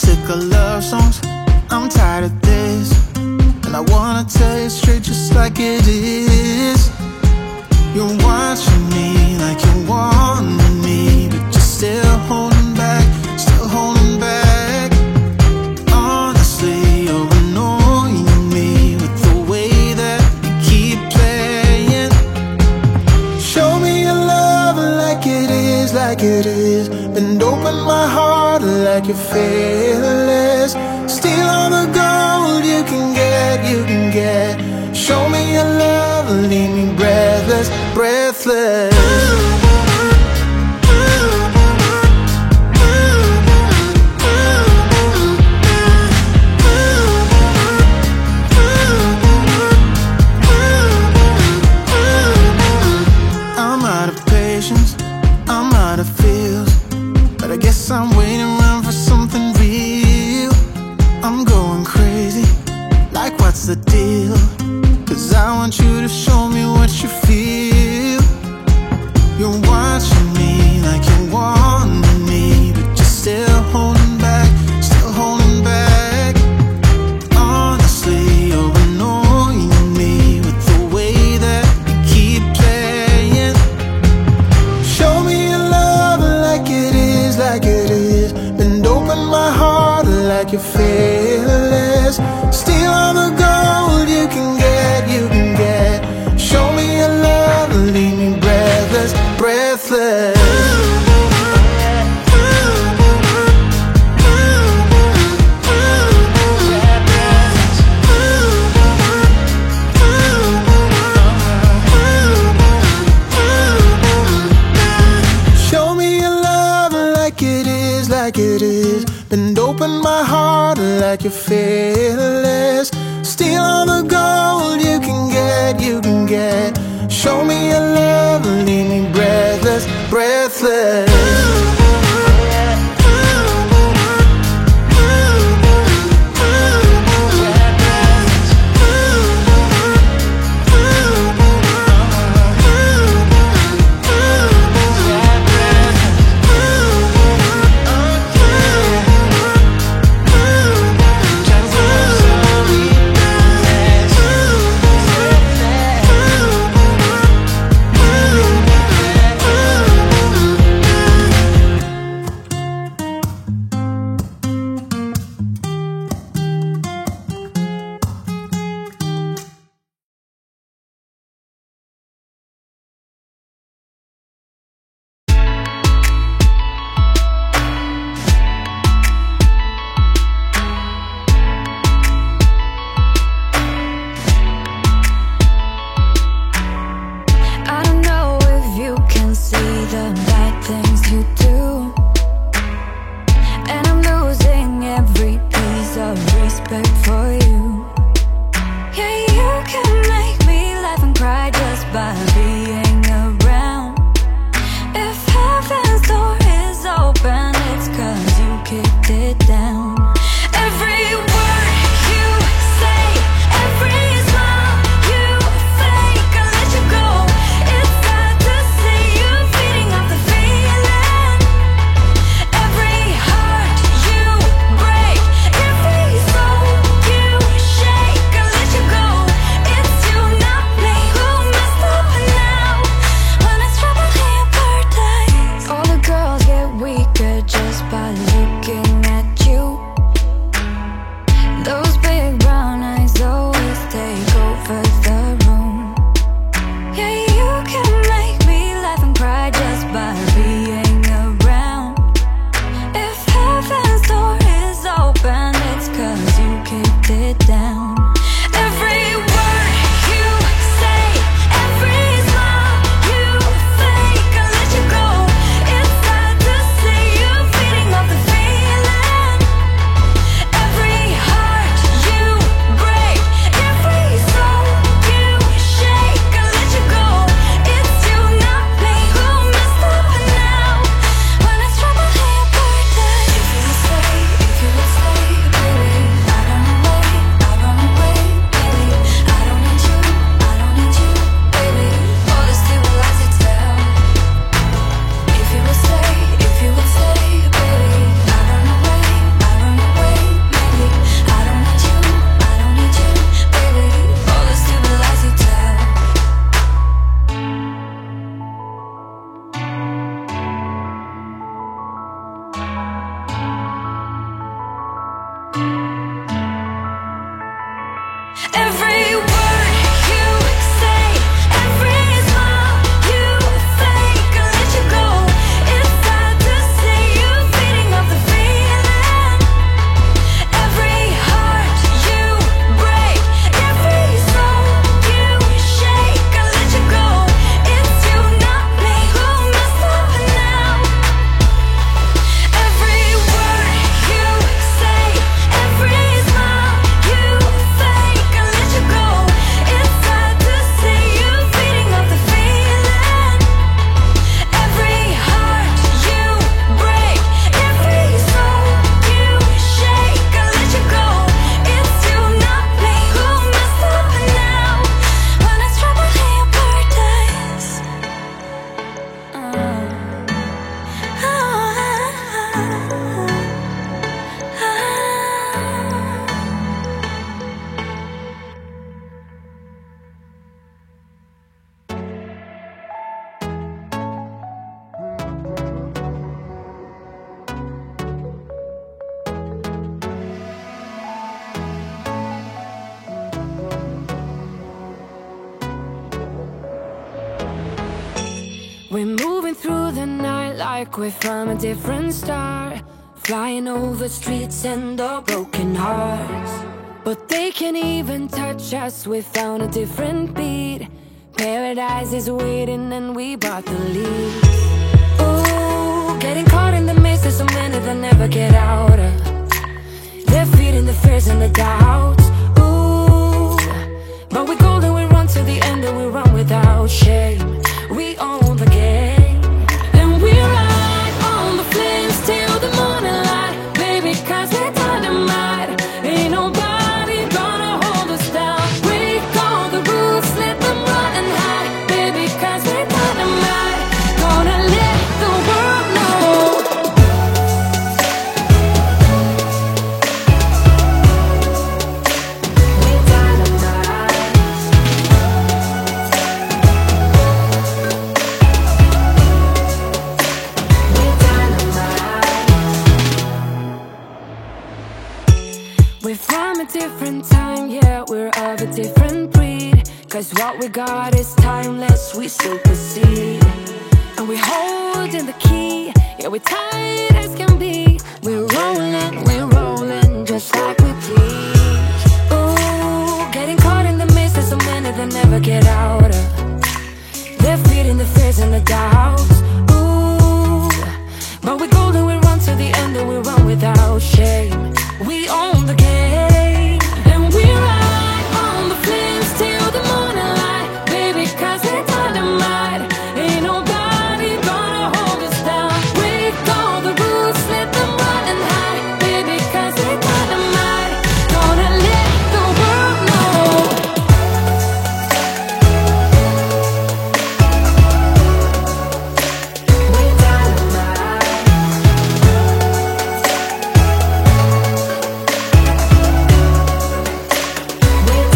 sick of love songs, I'm tired of this, and I wanna tell you straight just like it is. You're watching me like you want me, but you're still holding back, still holding back. Honestly, you're annoying me with the way that you keep playing. Show me your love like it is, like it is. Bend open my heart like you're fearless. Steal all the gold you can get, you can get. Show me your love, leave me breathless, breathless. I'm out of patience, I'm out of feels, but I guess I'm waiting around for something real. I'm going crazy, like what's the deal? 'Cause I want you to show me what you feel. You're watching me like you want me, but you're still holding back, still holding back. Honestly, you're annoying me with the way that you keep playing. Show me your love like it is, like it is. Bend open my heart like you're fearless. Steal all the gold you can get, you can get. Show me your love, leave me breathless, breathless. Show me your love like it is, like it is. Bend open my heart like you're fearless. Steal all the gold you can get, you can get. Show me your love, leave me breathless, breathless. like we're from a different star, flying over streets and our broken hearts. But they can't even touch us, we found a different beat. Paradise is waiting and we bought the lead. Ooh, getting caught in the maze, there's so many that never get out of. They're feeding the fears and the doubts. Ooh, but we golden, we run to the end and we run without shame. We own the game, and we ride on the flames till the morning light. Baby, cause we're dynamite. Ain't nobody gonna hold us down. Break all the rules, let them run and hide. Baby, cause we're dynamite. Gonna let the world know. We're dynamite. We're dynamite. We're from a different time, yeah, we're of a different breed. Cause what we got is timeless, we supersede. And we're holding the key, yeah, we're tight as can be. We're rolling, just like we please. Ooh, getting caught in the maze, there's so many that never get out of. They're feeding the fears and the doubts. Ooh, but we're golden, we run to the end and we run without shame. We own the game, and we ride on the flames till the morning light. Baby, cause we're dynamite. Ain't nobody gonna hold us down. Break all the rules, let them run and hide. Baby, cause we're dynamite. Gonna let the world know. We're dynamite. We're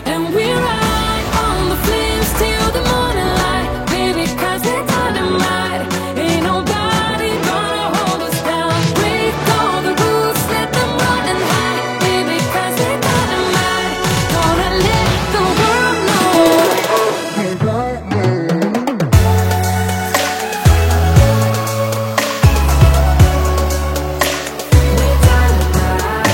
and we ride on the flames till the morning light. Baby, cause we're dynamite. Ain't nobody gonna hold us down. Break all the rules, let them run and hide. Baby, cause we're dynamite. Gonna let the world know. We're dynamite. We're dynamite.